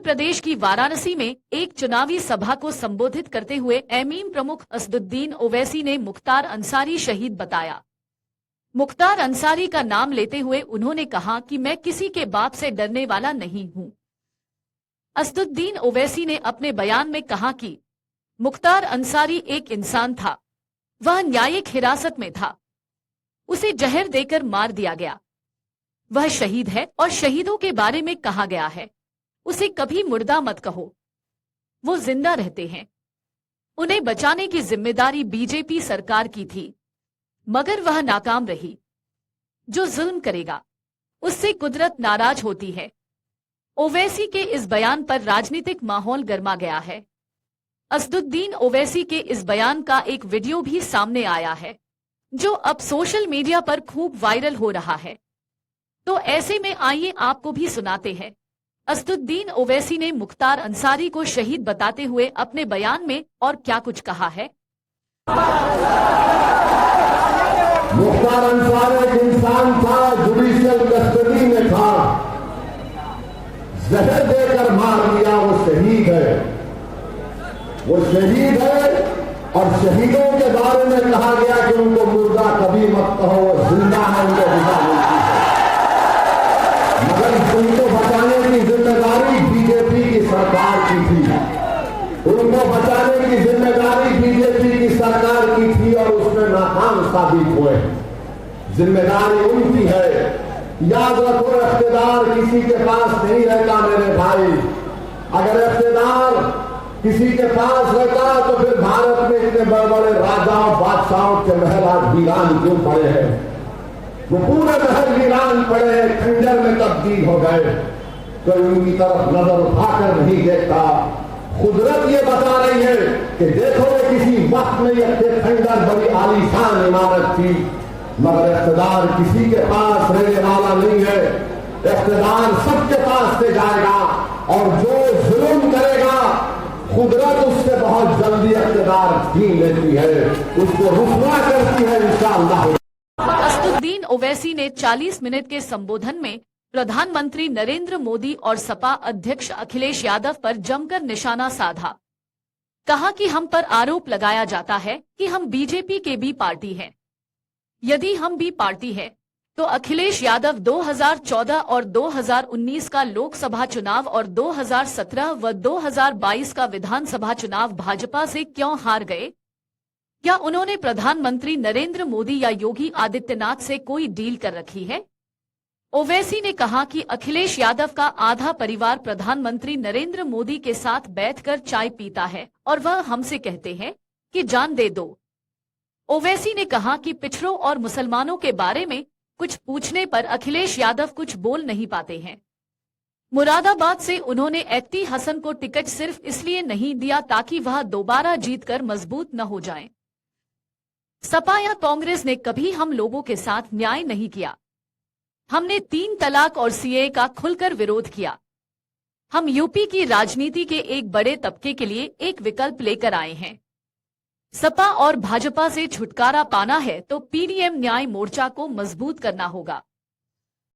प्रदेश की वाराणसी में एक चुनावी सभा को संबोधित करते हुए एमीम प्रमुख असदुद्दीन ओवैसी ने मुख्तार अंसारी शहीद बताया। मुख्तार अंसारी का नाम लेते हुए उन्होंने कहा कि मैं किसी के बाप से डरने वाला नहीं हूं। असदुद्दीन ओवैसी ने अपने बयान में कहा कि मुख्तार अंसारी एक इंसान था, वह न्यायिक हिरासत में था, उसे जहर देकर मार दिया गया। वह शहीद है और शहीदों के बारे में कहा गया है, उसे कभी मुर्दा मत कहो, वो जिंदा रहते हैं। उन्हें बचाने की जिम्मेदारी बीजेपी सरकार की थी, मगर वह नाकाम रही। जो जुल्म करेगा उससे कुदरत नाराज होती है। ओवैसी के इस बयान पर राजनीतिक माहौल गर्मा गया है। असदुद्दीन ओवैसी के इस बयान का एक वीडियो भी सामने आया है, जो अब सोशल मीडिया पर खूब वायरल हो रहा है। तो ऐसे में आइए आपको भी सुनाते हैं असदुद्दीन ओवैसी ने मुख्तार अंसारी को शहीद बताते हुए अपने बयान में और क्या कुछ कहा है। मुख्तार अंसारी एक इंसान था, जुडिशियल कस्टडी में था, जहर देकर मार दिया, वो शहीद है। वो शहीद है और शहीदों के बारे में कहा गया कि उनको मुर्दा कभी मत कहो, वो जिंदा है, उनको विदा मिलती है। मगर उनको बचाने की जिम्मेदारी बीजेपी की सरकार की थी। उनको बचाने की जिम्मेदारी बीजेपी की सरकार की थी और उसमें नाकाम साबित हुए। जिम्मेदारी उनकी है। याद रखो, इख्तियार किसी के पास नहीं रहता मेरे भाई। अगर इख्तियार किसी के पास रहता तो फिर भारत में इतने बड़े बड़े राजाओं बादशाहों के महल आज वीरान क्यों पड़े हैं? वो पूरे महल वीरान पड़े हैं, खंडर में तब्दील हो गए। कोई उनकी तरफ नजर उठाकर नहीं देखता। कुदरत ये बता रही है कि देखो किसी वक्त में ये खंडर बड़ी आलीशान इमारत थी, मगर इख्तियार किसी के पास रहने वाला नहीं है। इख्तियार सबके पास से जाएगा और जो जुल्म करेगा कुदरत उससे बहुत जल्दी इख्तियार छीन लेती है, उसको रुसवा करती है इंशाअल्लाह। असदुद्दीन ओवैसी ने 40 मिनट के संबोधन में प्रधानमंत्री नरेंद्र मोदी और सपा अध्यक्ष अखिलेश यादव पर जमकर निशाना साधा। कहा कि हम पर आरोप लगाया जाता है कि हम बीजेपी के बी पार्टी हैं। यदि हम बी पार्टी है तो अखिलेश यादव 2014 और 2019 का लोकसभा चुनाव और 2017 व 2022 का विधानसभा चुनाव भाजपा से क्यों हार गए? क्या उन्होंने प्रधानमंत्री नरेंद्र मोदी या योगी आदित्यनाथ से कोई डील कर रखी है? ओवैसी ने कहा कि अखिलेश यादव का आधा परिवार प्रधानमंत्री नरेंद्र मोदी के साथ बैठकर चाय पीता है और वह हमसे कहते हैं कि जान दे दो। ओवैसी ने कहा कि पिछड़ों और मुसलमानों के बारे में कुछ पूछने पर अखिलेश यादव कुछ बोल नहीं पाते हैं। मुरादाबाद से उन्होंने एफटी हसन को टिकट सिर्फ इसलिए नहीं दिया ताकि वह दोबारा जीतकर मजबूत न हो जाएं। सपा या कांग्रेस ने कभी हम लोगों के साथ न्याय नहीं किया। हमने 3 तलाक और सीए का खुलकर विरोध किया। हम यूपी की राजनीति के एक बड़े तबके के लिए एक विकल्प लेकर आए हैं। सपा और भाजपा से छुटकारा पाना है तो पीडीएम न्याय मोर्चा को मजबूत करना होगा।